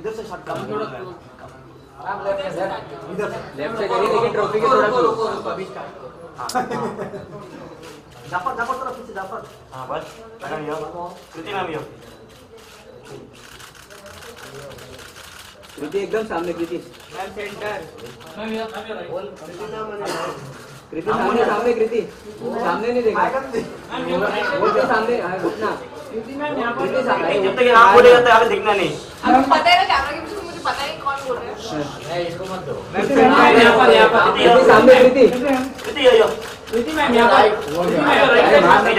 इधर से शॉट कर थोड़ा लेफ्ट से करिए लेकिन ट्रॉफी के थोड़ा क्लोज अभी स्टार्ट जाफर जाफर थोड़ा पीछे जाफर हाँ बस लगा लिया कृति नाम लिया कृति एकदम सामने कृति मैम सेंटर मैम ये बोल कृति नाम कृति सामने कृति सामने नहीं देखा वो तो सामने है घुटना कृति मैम यहां कृति पर सामने जब तक ये नाम बोलेगा तो आगे दिखना नहीं अब पता है ना कैमरा के पीछे मुझे पता नहीं कौन बोल रहा है। है इसको मत दो मैम यहां पर कृति सामने कृति कृति आइयो कृति मैम यहां पर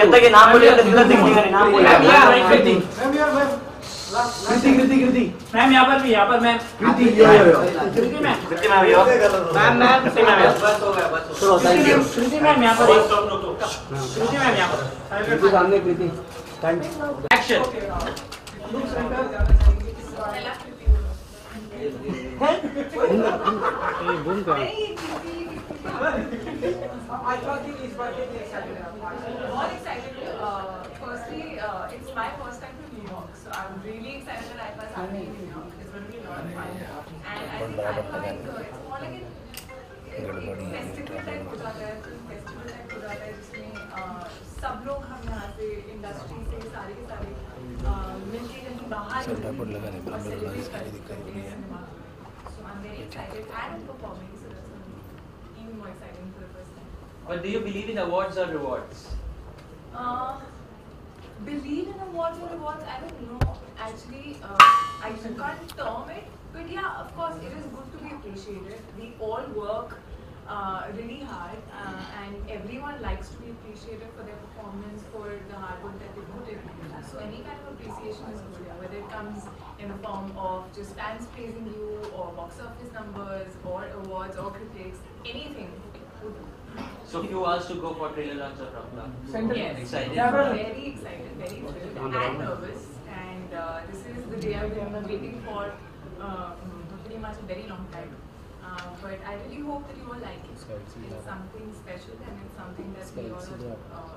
जब तक ये नाम बोलेगा तो दिखना दिखेगा नहीं नाम बोलेगा कृति मैम यहां पर मैम कृति कृति मैम कृति नाम लिया मैम कृति नाम लिया बस हो गया बस थोड़ा थैंक यू कृति मैम यहां पर कृति मैम यहां पर कृति सामने Kriti thank you action I thought he's excited. All excited. Firstly, it's my first time to New York, so I'm really excited that I was happy in New York. It's going to be a lot of fun. And I think it's more like a festival type हो जाता है, festival type हो जाता है जिसमें सब लोग हम यहाँ से इंडस्ट्री से सारे के सारे मिलके कहीं बाहर सेलिब्रेट करते हैं cinema. So I'm very excited and I'm performing, so that's going to be even more exciting for the first time. But do you believe in awards or rewards? Believe in awards or rewards, I don't know. Actually, I can't term it. But yeah, of course, it is good to be appreciated. We all work really hard and everyone likes to be appreciated for their performance, for the hard work that they put in. So any kind of appreciation is good, yeah. Whether it comes in the form of just fans praising you or box office numbers or awards or critics, anything would do. So if you asked to go for trailer launch of Ramla, Yes. excited? Very excited, very thrilled and nervous. And this is the day I've been waiting for pretty much a very long time. But I really hope that you all like it. It's something special and it's something that we all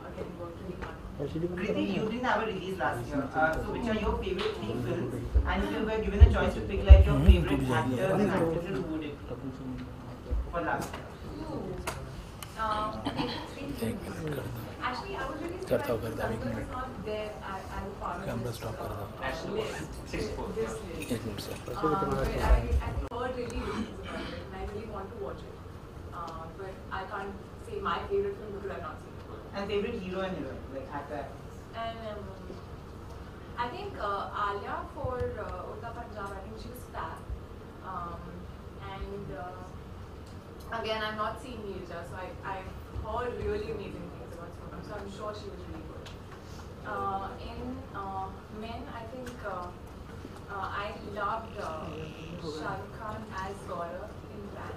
again work really hard on. Kriti, you didn't have a release last year. So which are your favorite 3 films? And if you were given a choice to pick like your favorite actors and actresses, who would it be for last year? Actually, I was really surprised because Dangal was not there as a part of this list. This list. But I heard really reviews about it and I really want to watch it. But I can't say my favorite film because I've not seen it. And favorite hero and heroine, like actor. And I think Alia for Urta Punjab, I think she was fab. And again, I've not seen Neerja, so I've heard really amazing things about Sonam, so I'm sure she was really good. In men, I think I loved Shah Rukh Khan as Gaurav in Ran.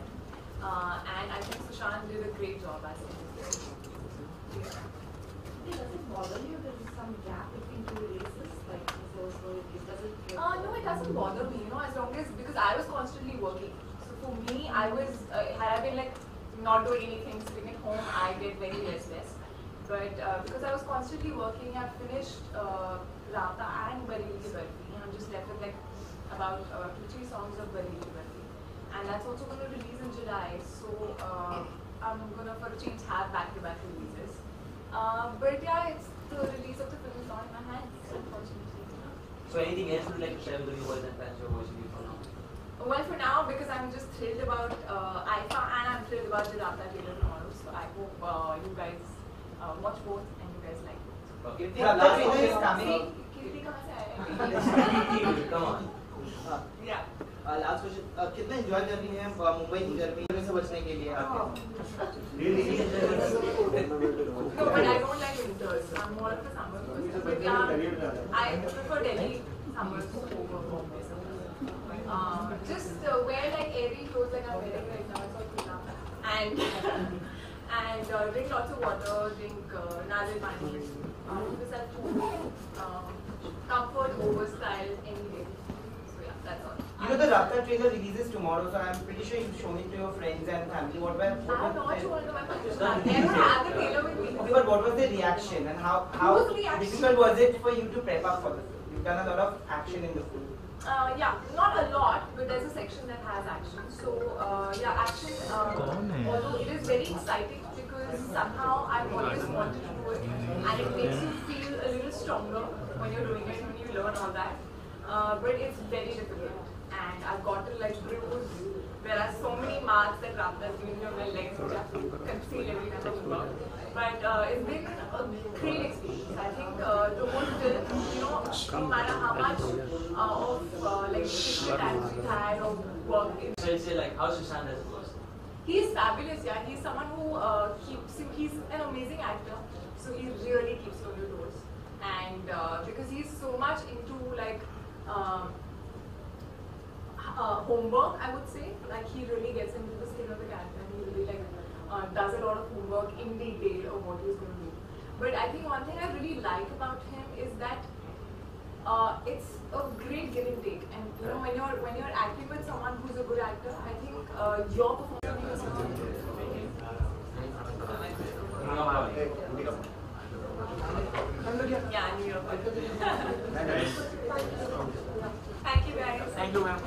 And I think Sushant did a great job as him. Does it bother you that there's some gap between 2 releases? Like, so it doesn't... No, it doesn't bother me, as long as, because I was constantly working. So for me, I was, had I been like not doing anything, sitting at home, I get very restless. But because I was constantly working, I finished Rata and Bareilly Ki Barfi. I'm just left with like about 2-3 songs of Bareilly Ki Barfi. And that's also going to release in July. So I'm going to, for a change, have back-to-back releases. But yeah, it's the release of the film is not in my hands, unfortunately. So anything else you'd like to share with the viewers and fans who are watching you for now? Well, for now, because I'm just thrilled about IFA and I'm thrilled about the Rata trailer tomorrow. So I hope you guys watch both and you guys like both. Okay. The last trailer is coming. Kirti kahan se aaya? Come on. Yeah. Last question कितना enjoy कर रही हैं मुंबई की गर्मी से बचने के लिए No, but I don't like winters. I'm more of a summer person. But yeah, I prefer Delhi summers over Bombay summers. Just wear like airy clothes like I'm wearing right now. It's all cool now. And drink lots of water. Drink Naril pani. Keep yourself cool. Comfort over style any day. So yeah, that's all. You know the Rata trailer releases tomorrow, so I'm pretty sure you've shown it to your friends and family. I have not shown it to my friends. I never had the trailer with me. Okay, but what was the reaction and how Whose reaction? difficult was it for you to prep up for the film? You've done a lot of action in the film. Yeah, not a lot. but there's a section that has action. So yeah, action. Although it is very exciting because somehow I've always wanted to do it, and it makes you feel a little stronger when you're doing it, when you learn all that. But it's very difficult, and I've got to like bruise. There are so many marks that Ramdas given me on my legs, which I have to conceal every time I work. But it's been a great experience. I think the whole film, no matter how much of like different times we've had or work. Say like, how's Sushant as a person? He's fabulous, yeah. He's someone who he's an amazing actor, so he really keeps you on your toes. And because he's so much into like homework, I would say. Like he really gets into the skin of the character, and he really like does a lot of homework in detail of what he's going to do. But I think one thing I really like about him is that it's a great give and take. And when you're acting with someone who's a good actor, I think your performance is yeah, New York. Thank you guys. Thank you, ma'am.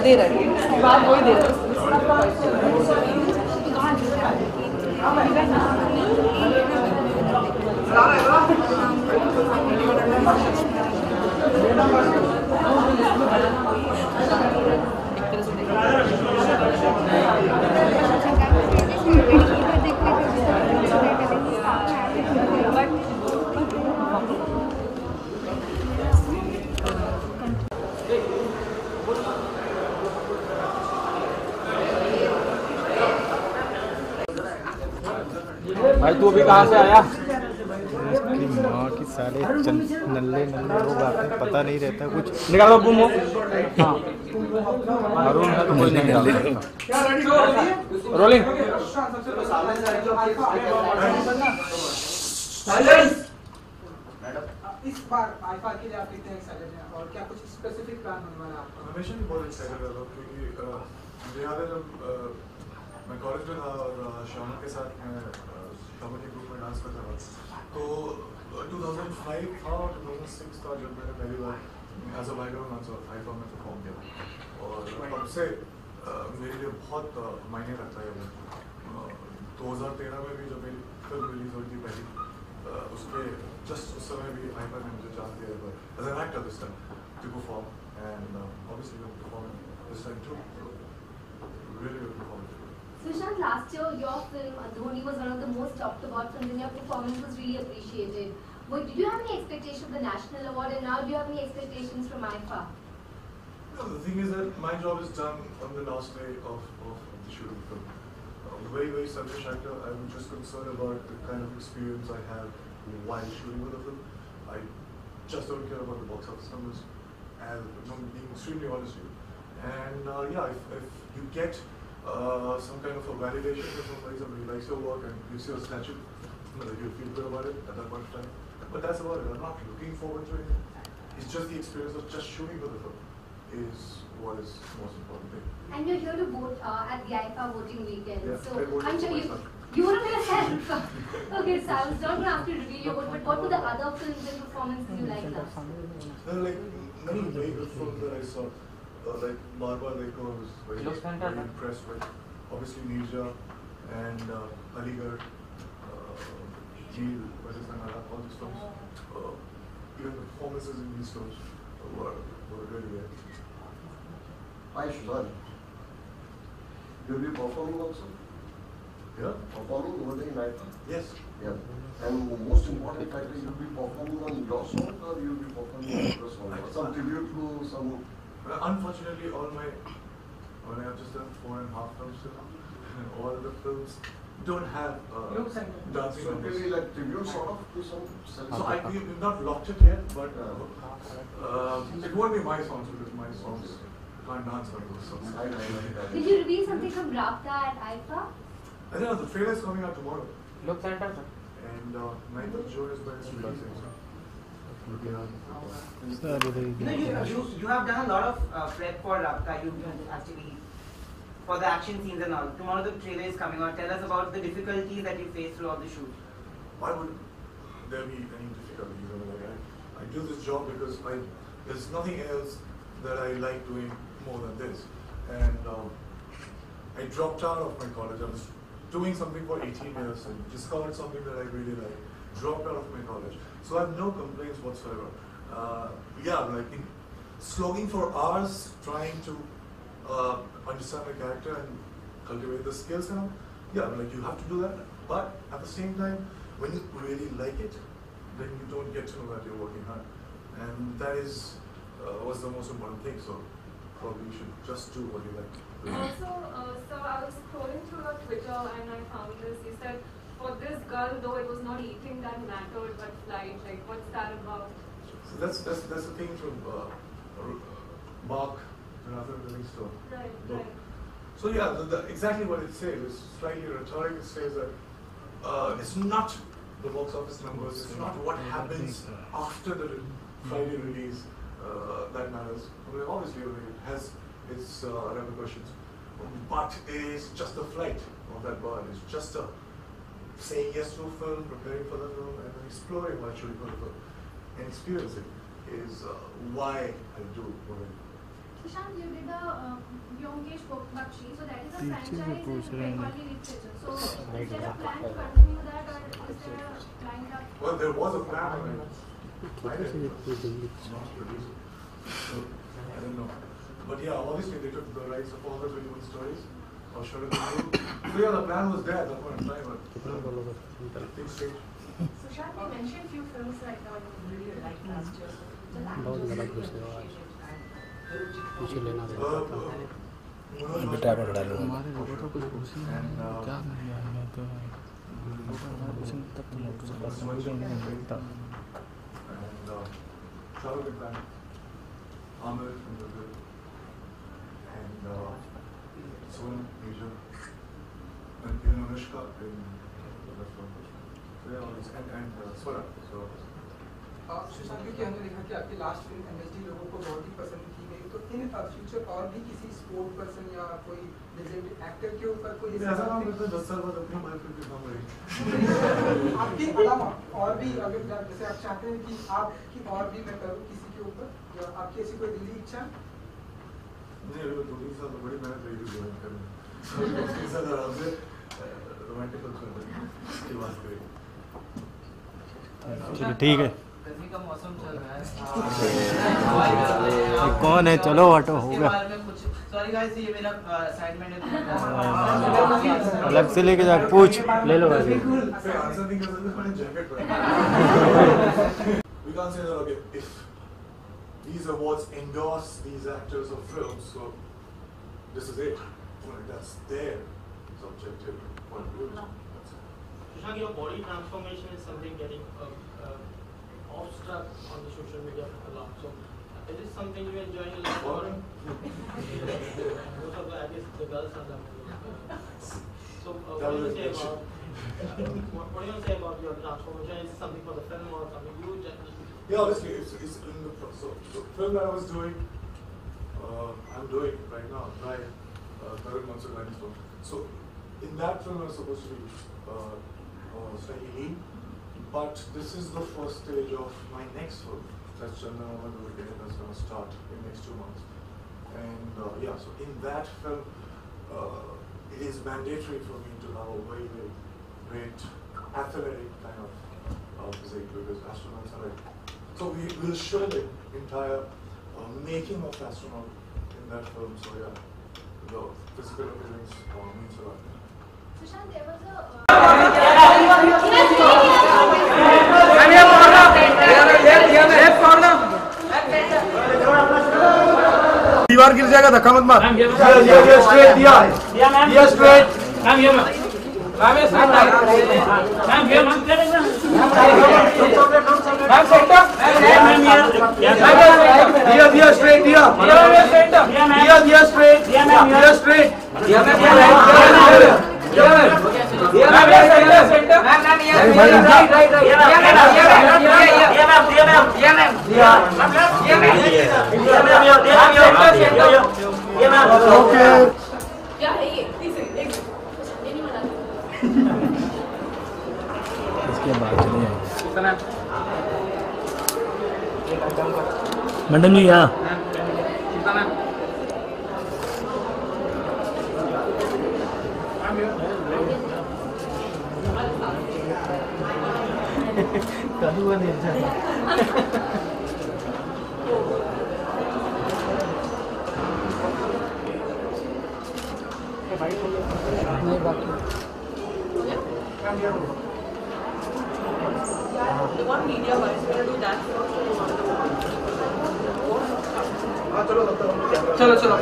दे रहा है बात वही दे रहा है भाई तू अभी कहाँ से आया? इसकी माँ की साले नल्ले लोग आते हैं, पता नहीं रहता कुछ। निकालो घूमो। हाँ अरुण है तो कोई नहीं निकाल। रोलिंग। इस बार आईफा के लिए आप कितने एक्साइटेड हैं और क्या कुछ स्पेसिफिक प्लान होने वाला है आपका? हमेशा ही बहुत एक्साइटेड रहता हूँ क्योंकि मुझे याद है जब मैं कॉलेज में था और शाम के साथ मैं शाम के ग्रुप में डांस करता था, तो 2005 था और 2006 था जब मैंने पहली बार as a background dancer IIFA में परफॉर्म किया और तब से मेरे लिए बहुत मायने रखता है वो। 2013 में भी जब मेरी फिल्म रिलीज हुई थी पहली, उसके जस्ट उस समय भी आईफा ने मुझे चांस दिया as an actor this time to perform and obviously I'm performing this time too. So really looking forward to it. Sushant, last year your film Adhoni was one of the most talked about films and your performance was really appreciated. But did you have any expectations of the national award and now do you have any expectations from IFA? No, the thing is that my job is done on the last day of the shooting film. Very, very selfish actor. I'm just concerned about the kind of experience I have while shooting with the film. I just don't care about the box office numbers, and I'm being extremely honest with you. And yeah, if you get some kind of a validation from somebody, somebody likes your work and gives you a statue, you feel good about it at that point of time. But that's about it. I'm not looking forward to it. It's just the experience of just shooting with the film is what is the most important thing. And you're here to vote at the IFA voting weekend. Yeah, So I voted I'm for sure myself. you voted for yourself. Okay, so I was not going to have to reveal your vote, but what were the other films and performances you liked last? There are like many very good films that I saw. Like Marwa Dekho, I was very impressed with. Obviously Neerja and Aligarh, Jeel, Rajasthan, all these films. Even the performances in these films were really good. Hi Shuzan. You'll be performing also? Yeah. Performing over the night? Yes. Yeah. And most important factor, you'll be performing on your song or you'll be performing on your song? Some tribute to some... Unfortunately, I have just done 4.5 films till now, and all the films don't have dancing So numbers. maybe like tribute sort of to some... So we've not locked it yet, but it won't be my songs because my songs can't dance like those songs. Did you reveal something from Rabta at IFA? I don't know, the trailer is coming out tomorrow. Look Santa. And 9th of June is when it's releasing. You have done a lot of prep for Rabta. You actually for the action scenes and all. Tomorrow the trailer is coming out. Tell us about the difficulties that you faced throughout the shoot. Why would there be any difficulties? I do this job because there's nothing else that I like doing more than this. And I dropped out of my college. I was doing something for 18 years and discovered something that I really like. Dropped out of my college. So I have no complaints whatsoever. Slogging for hours, trying to understand the character and cultivate the skills and all. You have to do that. But at the same time, when you really like it, then you don't get to know that you're working hard. And that was the most important thing. So probably you should just do what you like. Also, so I was scrolling through your Twitter and I found this. You said, for this girl, though it was not eating that mattered, but flight. Like, what's that about? So that's the thing from Mark, Jonathan Livingstone. Right. So exactly what it says is slightly rhetoric. It says that it's not the box office numbers, it's not what happens after the Friday release that matters. I mean, obviously, it has its repercussions, but it is just the flight of that bird. It's just saying yes to a film, preparing for the film, and then exploring what should be for the film, and experiencing is why I do what I do. Sushant, you did a Vyomkesh Bakshi, so that is a franchise in Bengali literature. So is there a plan to continue that, or is there a lined up? Well, there was a plan, and I didn't produce it. So, I don't know. But obviously they took the rights of all the 21 stories. Or should have been. So the plan was there at that point in time, but things change. Sushant, you mentioned few films right now you really liked last year. बेटा पकड़ा लो हमारे लोगों तो कुछ पूछ नहीं क्या मैं तो कुछ तब तो मोटर नहीं मिलता Shahrukh Khan, Amir from the and Sonam Asia and Anushka in the film. So and Swara. So Sushant जी, हमने देखा कि आपकी लास्ट फिल्म एमएसडी लोगों को बहुत ही पसंद की गई, तो इन फ्यूचर और भी किसी स्पोर्ट पर्सन या कोई लेजेंड एक्टर के ऊपर कोई ऐसा काम करते 10 साल बाद अपनी माइक पे काम करेंगे आपके अलावा और भी अगर जैसे आप चाहते हैं कि आपकी और भी मैं करूँ किसी के ऊपर, या आपकी ऐसी कोई दिली इच्छा? नहीं, अभी 2-3 साल तो बड़ी मेहनत रही है करने 2-3 साल आराम से रोमांटिक की बात करें। चलो ठीक है, गर्मी का मौसम चल रहा है। कौन है, चलो हटो, हो गया। सॉरी गाइस, ये मेरा असाइनमेंट है। अलग से लेके जा, पूछ ले लो आगे। आंसर नहीं कर सकते, मैंने जैकेट पहना। We can't say that, okay, if these awards endorse these actors or films, so this is it. Well, that's their subjective point of view. Sushant, your body transformation is something getting off-struck on the social media a lot. So, is this something you enjoy a lot more? Most of the, I guess, the girls are that. So, what do you say about your transformation? Is it something for the film or something you just? Yeah, obviously, it's in the film that I was doing. I'm doing right now, right? Karan Mansurani's film. So in that film, I'm supposed to be slightly lean, but this is the first stage of my next film. That's Chandan Amandur again. That's going to start in next 2 months. And yeah, so in that film, it is mandatory for me to have a very, very great athletic kind of physique because astronauts are like. So we will show the entire making of astronaut in that film. So yeah, the physical appearance means a lot. Sushant, there was दीवार गिर जाएगा, धक्का मत मार। Straight दिया straight क्या है ये? ये नहीं बना। इसके बाद चलिए मैडम जी यहाँ You want media wise, we're gonna do that. चलो चलो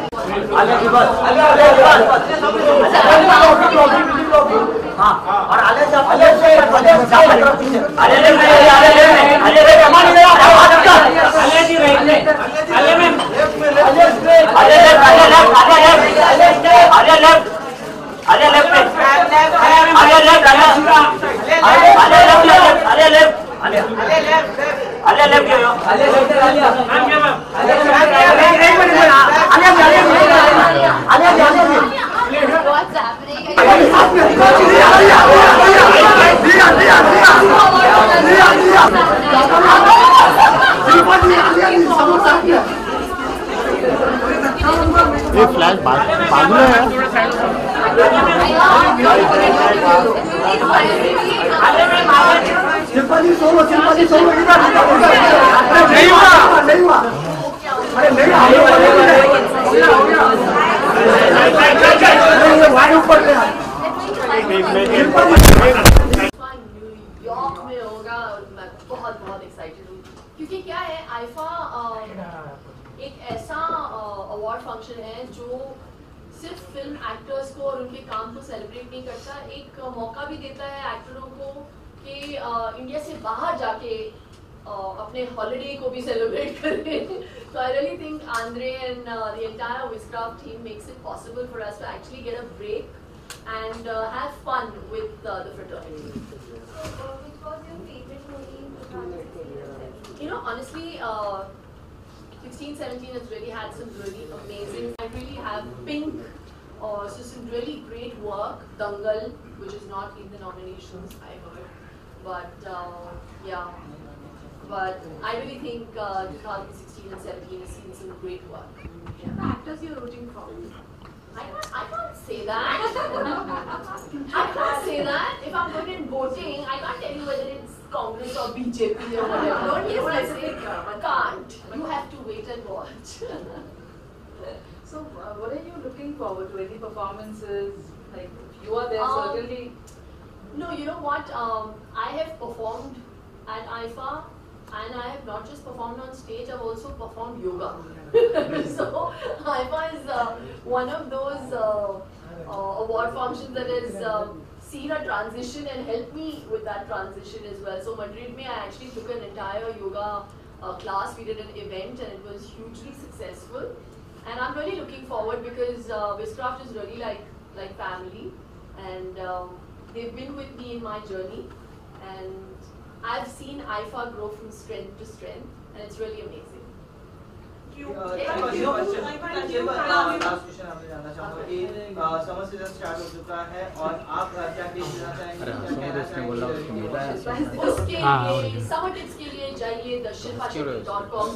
हाँ और आले से what's happening? ये फ्लैश बाजू में है। सिंपली सोलो इधर नहीं हुआ अरे नहीं वायु ऊपर न्यूयॉर्क में होगा और मैं बहुत एक्साइटेड हूँ क्योंकि क्या है आईफा एक ऐसा अवार्ड फंक्शन है जो सिर्फ फिल्म एक्टर्स को और उनके काम को सेलिब्रेट नहीं करता, एक मौका भी देता है एक्टरों को कि इंडिया से बाहर जाके अपने हॉलिडे को भी सेलिब्रेट करें. So I really think Andre and the entire Wizcraft team makes it possible for us to actually get a break and have fun with the fraternity. Which was your favorite movie in 2016? You know, honestly, 16-17 has really had some really amazing. I really have Pink, so some really great work. Dangal, which is not in the nominations, I heard, but yeah. But I really think 2016 and 17 has seen some great work. Yeah. The actors you're rooting for? I can't say that. I can't say that. If I'm going in voting, I can't tell you whether it's Congress or BJP or whatever. Don't be specific. Can't. You have to wait and watch. So, what are you looking forward to? Any performances? Like, if you are there, certainly. No, you know what? I have performed at IFA. And I have not just performed on stage, I've also performed yoga. So, IFA is one of those award functions that has seen a transition and helped me with that transition as well. So, Madrid mein, I actually took an entire yoga class. We did an event and it was hugely successful. And I'm really looking forward because Wizcraft is really like family. And they've been with me in my journey. And I've seen IFA grow from strength to strength, and it's really amazing. Summer season start हो चुका है और आप क्या tips देना चाहेंगे? Summer tips के लिए जाइए theshilpashetty.com।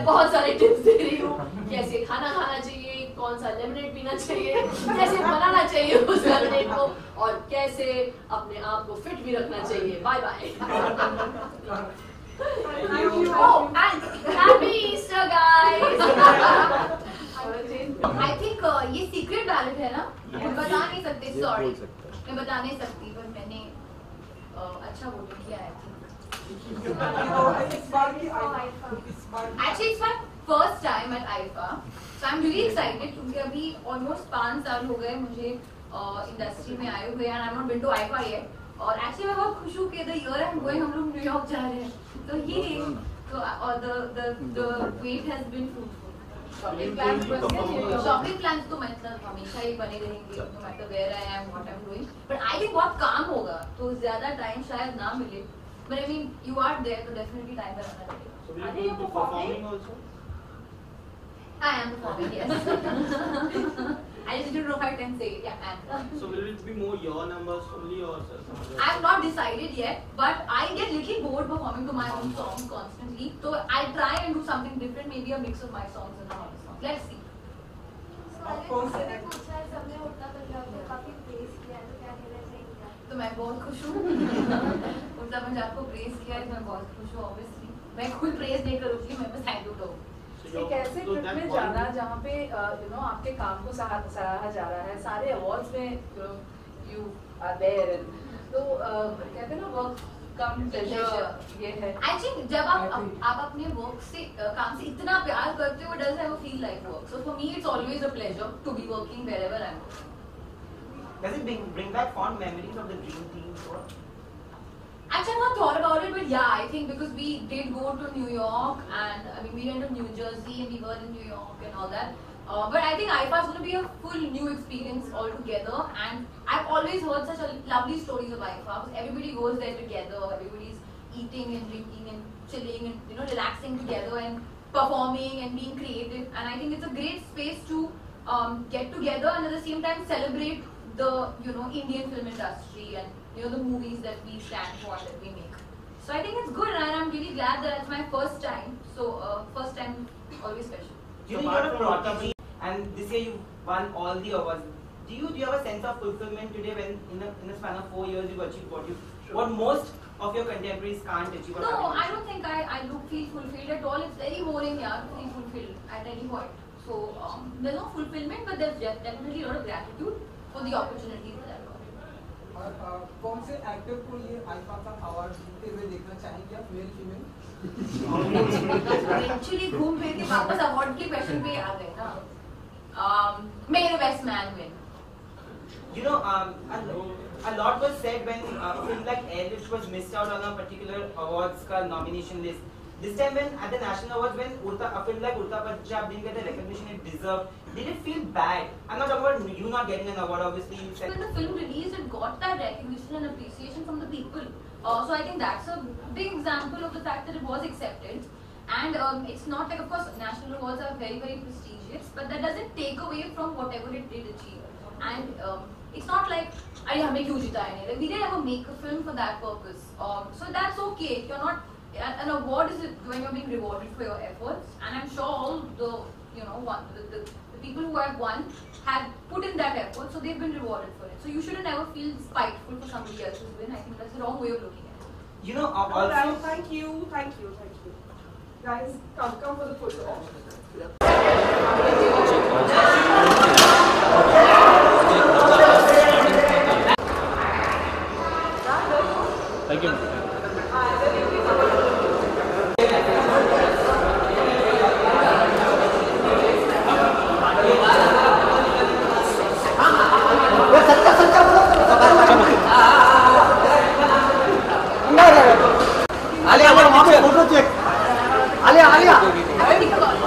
बहुत सारे टिप्स दे रही हूँ, कैसे खाना खाना चाहिए, कौन सा लेमनेड पीना चाहिए, कैसे बनाना चाहिए उस लेमनेड को, और कैसे अपने आप को फिट भी रखना चाहिए। Bye bye. Oh, and happy Easter, guys! I think ये सीक्रेट बैलेट है ना, मैं बता नहीं सकती, सॉरी मैं बता नहीं सकती, पर मैंने अच्छा वोट किया है। Actually, it's my first time at IFA, so I'm really excited क्योंकि अभी almost 5 साल हो गए मुझे इंडस्ट्री में आए हुए, and I've not been to IFA yet. और एक्चुअली मैं बहुत खुश हूँ कि द ईयर एंड गोइंग हम लोग न्यूयॉर्क जा रहे हैं, तो ये और the wait has been fruitful. Shopping plans तो मतलब हमेशा ही बने रहेंगे, no matter where I am, what I am doing, but I think बहुत काम होगा तो ज्यादा टाइम शायद ना मिले, but I mean you are there तो डेफिनेटली टाइम बनाना चाहिए। Are you performing also? I am performing, yes. I just don't know if I can say it. Yeah, I am. So will it be more your numbers only or some other? I have not decided yet, but I get little bored performing to my own songs constantly. So I'll try and do something different, maybe a mix of my songs and other songs. Let's see. तो मैं बहुत खुश हूँ। उल्टा पंजाब को praise किया है, मैं बहुत खुश हूँ। Obviously, मैं खुद प्रेज नहीं करूँगी, मैं बस थैंक यू कहूँ। एक ऐसे ट्रिप में जाना जहाँ पे आपके काम को सराहा जा रहा है, सारे अवार्ड्स में यू आर देयर, तो कहते हैं ना वर्क कम प्लेजर ये है। आई थिंक जब आप अपने वर्क से काम से इतना प्यार करते हो, does have a feel like work, so for me it's always a pleasure to be working wherever I am. Does it bring back fond memories of the dream team tour? Actually, I've not thought about it, but yeah, I think because we did go to New York, and I mean we went to New Jersey and we were in New York and all that. But I think IFA is going to be a full new experience altogether, and I've always heard such lovely stories of IFA. Everybody goes there together, everybody's eating and drinking and chilling and relaxing together and performing and being creative. And I think it's a great space to get together and at the same time celebrate the Indian film industry and the movies that we stand for, that we make. So I think it's good, and I'm really glad that it's my first time. So first time always special. You're a prodigy, and this year you won all the awards. Do you have a sense of fulfillment today when in a span of 4 years you've achieved what most of your contemporaries can't achieve? No, I don't think I feel fulfilled at all. It's very boring, to feel fulfilled at any point. So there's no fulfillment, but there's definitely a lot of gratitude for the opportunities that I got. और कौन से actor को ये IIFA का award जीतते हुए देखना चाहेंगे आप, मेल फीमेल? Actually घूम फिर के वापस अवार्ड के क्वेश्चन पे आ गए ना। May the best man win. A lot was said when a film like Airlift was missed out on a particular awards ka nomination list. This time when at the national awards, when a film like Urta Punjab didn't get the recognition it deserved, did it feel bad? I'm not talking about you not getting an award, obviously. When the film released, it got that recognition and appreciation from the people. So I think that's a big example of the fact that it was accepted. And it's not like, of course, national awards are very, very prestigious, but that doesn't take away from whatever it did achieve. And it's not like, we didn't ever make a film for that purpose. So that's okay. You're not. An award is when you're being rewarded for your efforts, and I'm sure all the the people who have won have put in that effort, so they've been rewarded for it. So you shouldn't ever feel spiteful for somebody else's win. I think that's the wrong way of looking at it. Also, thank you. Guys, come for the photo. Thank you.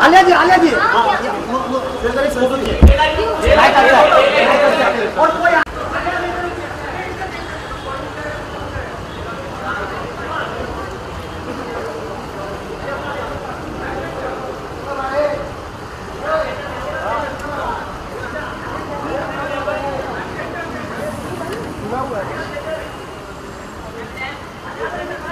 Alia जी और कोई And then